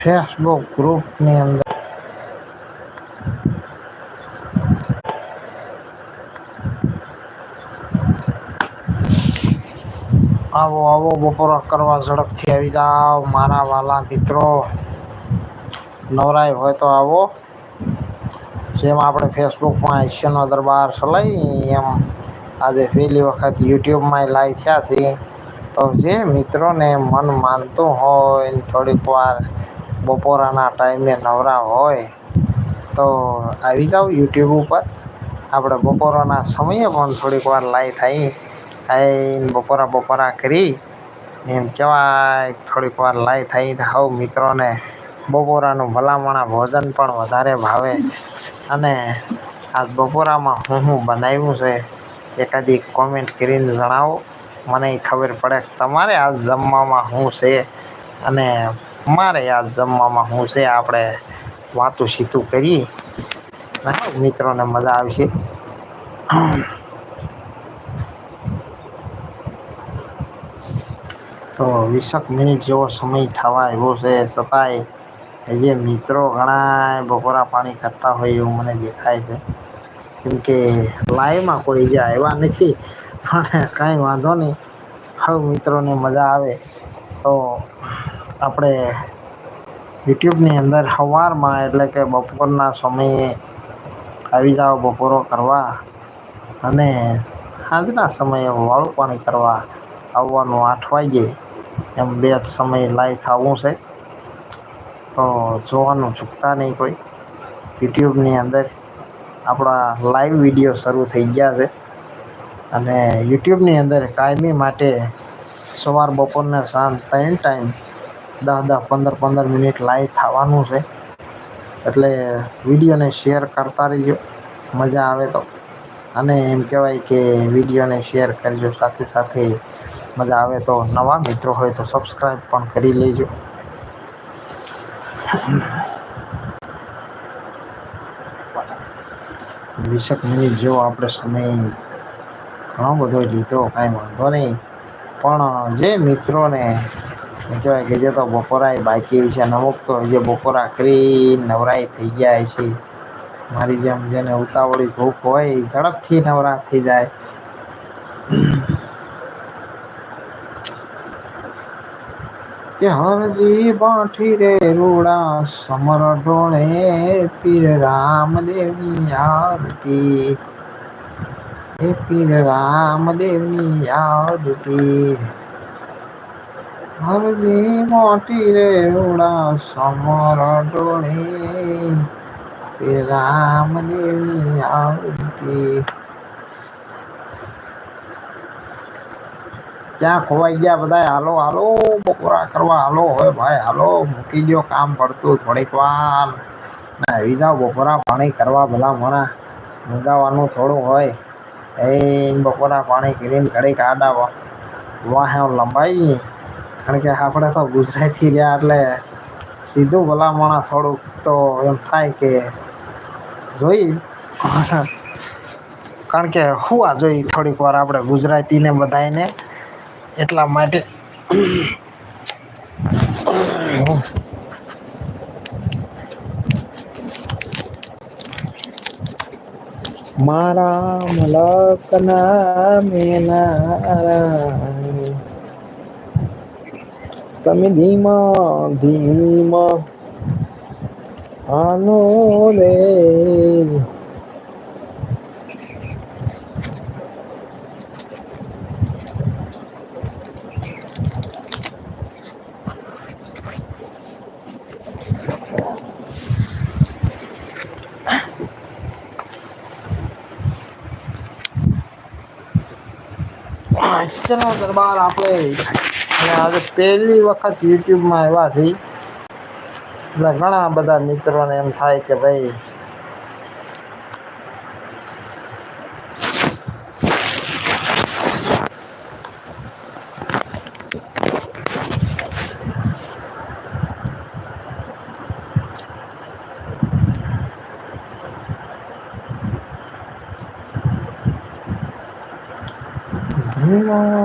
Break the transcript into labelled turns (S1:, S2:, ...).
S1: Facebook ગ્રુપની અંદર આવો આવો બપોરા કરવા ઝડપથી આવી જાવ મારા વાલા મિત્રો. નવરાય હોય તો આવો. જેમ આપણે ફેસબુકમાં એશિયાનો દરબાર ચલાવી એમ આજે પહેલી વખત યુટ્યુબમાં લાઈવ થયા છે. તો જે મિત્રોને મન માનતું હોય થોડીક વાર બપોરાના ટાઈમે નવરા હોય તો આવી જાવ યુટ્યુબ ઉપર. આપણે બપોરોના સમયે પણ થોડીક વાર લાઈવ થઈ બપોરા કરી એમ કહેવાય થોડીક વાર લાઈવ થઈ હવ મિત્રોને બપોરાનું ભલામણા ભોજન પણ વધારે ભાવે. અને આ બપોરામાં હું બનાવ્યું છે એકાદી કોમેન્ટ કરીને જણાવો. મને ખબર પડે તમારે આ જમવામાં શું છે અને મારે યાદ જમવામાં શું છે. આપણે વાતું સીતું કરી મિત્રોને મજા આવશે. તો 20 મિનિટ જેવો સમય થવા આવ્યો છે છતાંય જે મિત્રો ઘણા બપોરા પાણી કરતા હોય એવું મને દેખાય છે. કેમકે લાઈવમાં કોઈ જે આવ્યા નથી પણ કઈ વાંધો નહી. હવે મિત્રોને મજા આવે તો આપણે યુટ્યુબની અંદર સવારમાં એટલે કે બપોરના સમયે આવી જાઓ બપોરો કરવા અને સાંજના સમયે વાળું પાણી કરવા આવવાનું 8 વાગે એમ 2 સમય લાઈવ થવું છે. તો જોવાનું ચૂકતા નહીં કોઈ. યુટ્યુબની અંદર આપણા લાઈવ વિડીયો શરૂ થઈ ગયા છે. અને યુટ્યુબની અંદર કાયમી માટે સવાર બપોરને સાંજ 3 ટાઈમ 10-10 15-15 મિનિટ લાઈવ થવાનું છે. એટલે વિડીયોને શેર કરતા રહીજો મજા આવે તો. અને એમ કહેવાય કે વિડીયોને શેર કરજો સાથે સાથે મજા આવે તો નવા મિત્રો હોય તો સબસ્ક્રાઈબ પણ કરી લેજો. 20 મિનિટ જેવો આપણે સમય ઘણો બધો લીધો કાંઈ વાંધો નહીં. પણ જે મિત્રોને કહેવાય કે જે તો બપોરાય બાકી છે અમુક તો જે બપોરા કરી નવરાઈ થઈ ગયા છે. મારી જેમ જેને ઉતાવળી ભૂખ હોય ઝડપથી નવરા થઈ જાય. કે હરજી બાઠી રે રૂડા સમર ઢોળે પીર રામદેવની આરતી. હે પીર રામદેવની આરતી. હરજી બાઠી રે રૂડા સમર ઢોળે પીર રામદેવની આરતી. ક્યાં ખોવાઈ ગયા બધા? હાલો હાલો બપોરા કરવા હાલો. હવે ભાઈ હાલો મૂકી દો કામ પડતું થોડીક વાર આવી જાઓ બપોરા પાણી કરવા. ભલા મણા મંગાવવાનું થોડું હોય બપોરા પાણી કરીને ઘડીક આડા વાહ લંબાઈ. કારણ કે આપણે તો ગુજરાતી રહ્યા એટલે સીધું ભલા મણા થોડુંક તો એમ થાય કે જોઈ. કારણ કે હું આ જોઈ થોડીક વાર આપણે ગુજરાતીને બધાને એટલા માટે મારા મલકના મેનારા તમે ધીમા ધીમા આનો રે. એશિયાનો દરબાર આપણે અને આજે પહેલી વખત યુટ્યુબમાં આવ્યા છે. એટલે ઘણા બધા મિત્રોને એમ થાય કે ભાઈ ધીમા